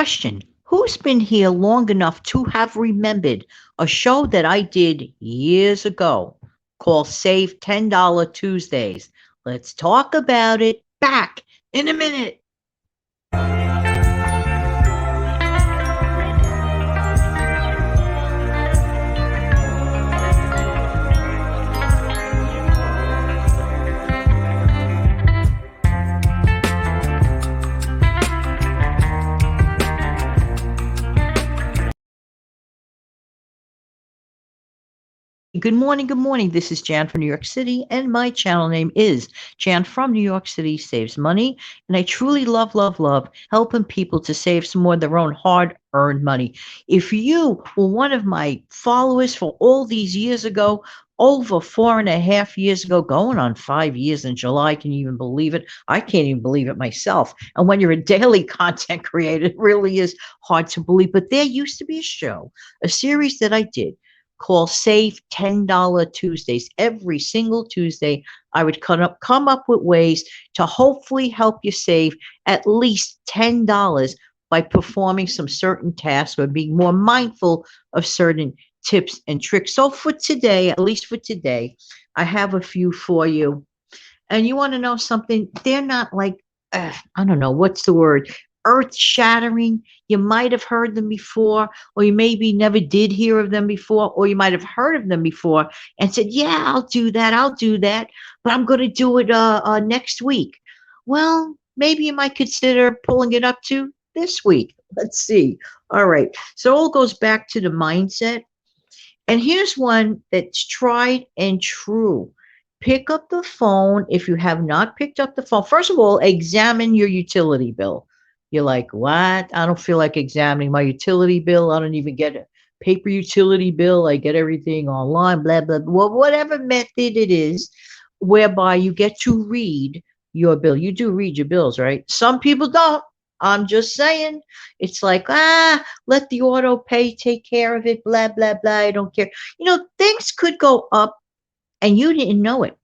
Question: who's been here long enough to have remembered a show that I did years ago called Save $10 Tuesdays? Let's talk about it back in a minute. Good morning, good morning. This is Jan from New York City, and my channel name is Jan from New York City Saves Money. And I truly love, love, love helping people to save some more of their own hard earned money. If you were one of my followers for all these years ago, over 4.5 years ago, going on 5 years in July, can you even believe it? I can't even believe it myself. And when you're a daily content creator, it really is hard to believe. But there used to be a show, a series that I did called Save $10 Tuesdays. Every single Tuesday, I would come up with ways to hopefully help you save at least $10 by performing some certain tasks or being more mindful of certain tips and tricks. So for today, at least for today, I have a few for you. And you want to know something? They're not like, I don't know, what's the word? Earth shattering. You might have heard them before, or you maybe never did hear of them before, or you might have heard of them before and said, yeah, I'll do that, but I'm going to do it next week. Well, maybe you might consider pulling it up to this week. Let's see. All right. So it all goes back to the mindset. And here's one that's tried and true. Pick up the phone if you have not picked up the phone. First of all, examine your utility bill. You're like, what? I don't feel like examining my utility bill. I don't even get a paper utility bill. I get everything online, blah, blah, blah. Well, whatever method it is whereby you get to read your bill. You do read your bills, right? Some people don't. I'm just saying. It's like, let the auto pay take care of it, blah, blah, blah. I don't care. Things could go up and you didn't know it.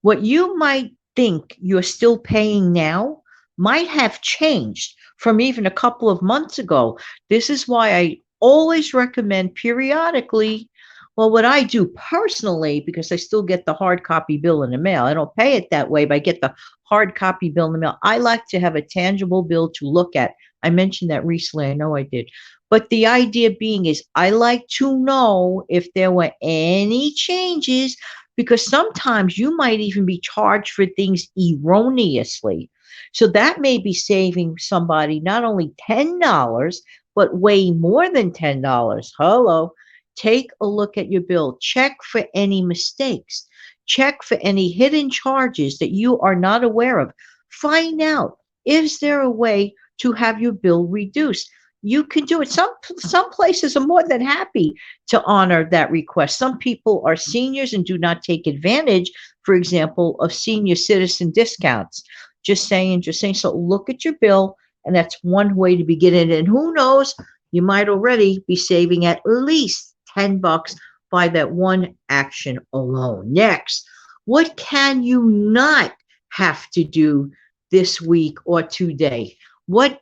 What you might think you're still paying now might have changed from even a couple of months ago. This is why I always recommend periodically. Well, what I do personally, because I still get the hard copy bill in the mail, I don't pay it that way, but I get the hard copy bill in the mail. I like to have a tangible bill to look at. I mentioned that recently. I know I did. But the idea being is I like to know if there were any changes, because sometimes you might even be charged for things erroneously. So that may be saving somebody not only $10, but way more than $10. Hello. Take a look at your bill. Check for any mistakes. Check for any hidden charges that you are not aware of. Find out, is there a way to have your bill reduced? You can do it. Some places are more than happy to honor that request. Some people are seniors and do not take advantage, for example, of senior citizen discounts. Just saying. So look at your bill, and that's one way to begin it. And who knows, you might already be saving at least $10 by that one action alone. Next, what can you not have to do this week or today? What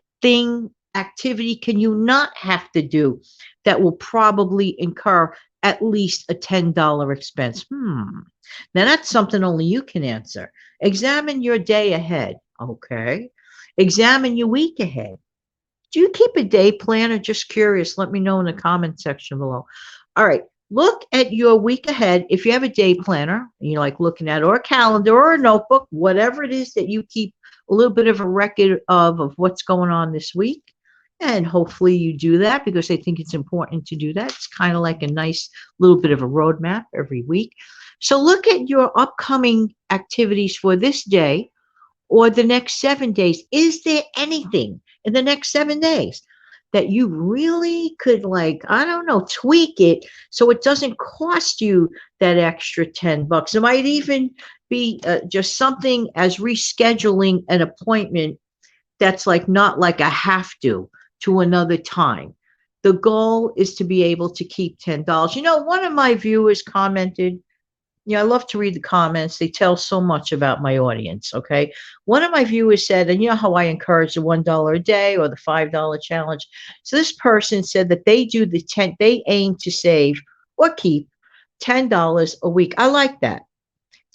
activity can you not have to do that will probably incur at least a $10 expense? Now that's something only you can answer. Examine your day ahead. Okay. Examine your week ahead. Do you keep a day planner? Just curious. Let me know in the comment section below. All right. Look at your week ahead. If you have a day planner, you like looking at, or a calendar or a notebook, whatever it is that you keep a little bit of a record of what's going on this week. And hopefully you do that, because I think it's important to do that. It's kind of like a nice little bit of a roadmap every week. So look at your upcoming activities for this day or the next 7 days. Is there anything in the next 7 days that you really could, like, I don't know, tweak it so it doesn't cost you that extra $10? It might even be just something as rescheduling an appointment that's like not like a have to another time. The goal is to be able to keep $10. One of my viewers commented, I love to read the comments. They tell so much about my audience. Okay. One of my viewers said, and you know how I encourage the $1 a day or the $5 challenge. So this person said that they do they aim to save or keep $10 a week. I like that.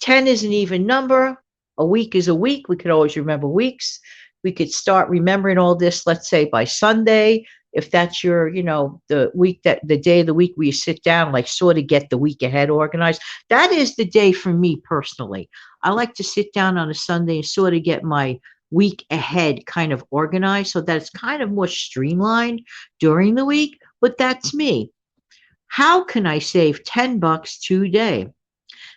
10 is an even number. A week is a week. We could always remember weeks. We could start remembering all this, let's say by Sunday, if that's your, the week that the day of the week where you sit down, like sort of get the week ahead organized. That is the day for me personally. I like to sit down on a Sunday and sort of get my week ahead kind of organized so that it's kind of more streamlined during the week. But that's me. How can I save $10 today?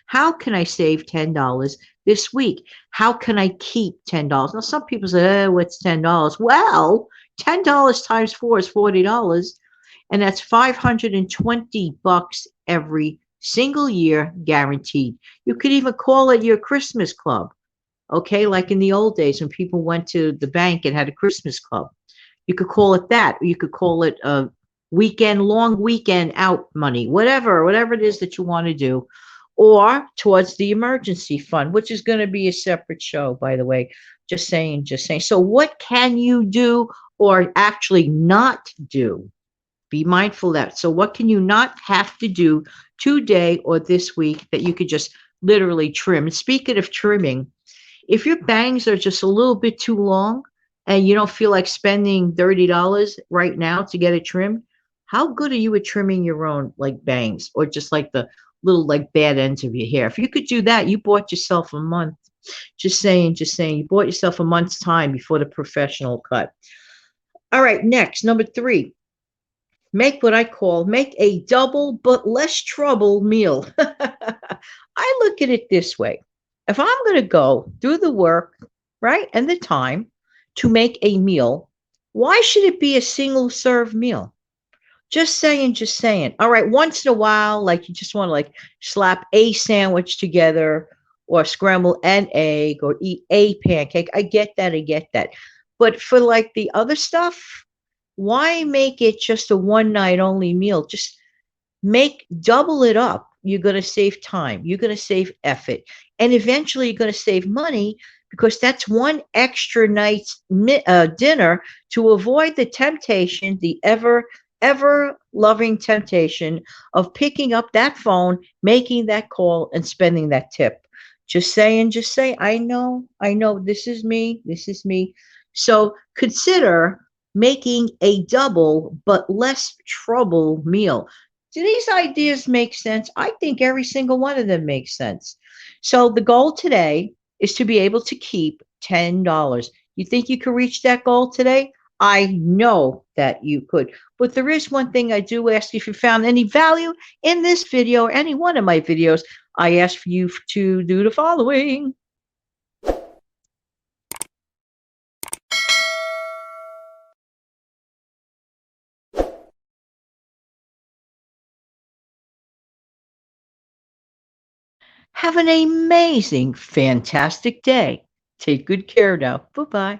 How can I save $10 this week? How can I keep $10? Now, some people say, oh, what's $10? Well, $10 times four is $40, and that's $520 every single year, guaranteed. You could even call it your Christmas club, okay? Like in the old days when people went to the bank and had a Christmas club. You could call it that, or you could call it a long weekend out money, whatever it is that you want to do, or towards the emergency fund, which is going to be a separate show, by the way. Just saying, just saying. So, what can you do or actually not do? Be mindful of that. So, what can you not have to do today or this week that you could just literally trim? And speaking of trimming, if your bangs are just a little bit too long and you don't feel like spending $30 right now to get it trimmed, how good are you at trimming your own like bangs or just like the little like bad ends of your hair? If you could do that, you bought yourself a month. Just saying, just saying. You bought yourself a month's time before the professional cut. All right, next, number 3. Make a double but less trouble meal. I look at it this way. If I'm going to go do the work, right, and the time to make a meal, why should it be a single serve meal? Just saying, just saying. All right, once in a while, like you just want to like slap a sandwich together or scramble an egg or eat a pancake. I get that, I get that. But for like the other stuff, why make it just a one night only meal? Just double it up. You're going to save time, you're going to save effort, and eventually you're going to save money because that's one extra night's dinner to avoid the temptation, the ever loving temptation of picking up that phone, making that call, and spending that tip. Just saying, just say, I know, this is me, this is me. So consider making a double but less trouble meal. Do these ideas make sense? I think every single one of them makes sense. So the goal today is to be able to keep $10. You think you can reach that goal today? I know that you could. But there is one thing I do ask if you found any value in this video or any one of my videos. I ask for you to do the following. Have an amazing, fantastic day. Take good care now. Bye bye.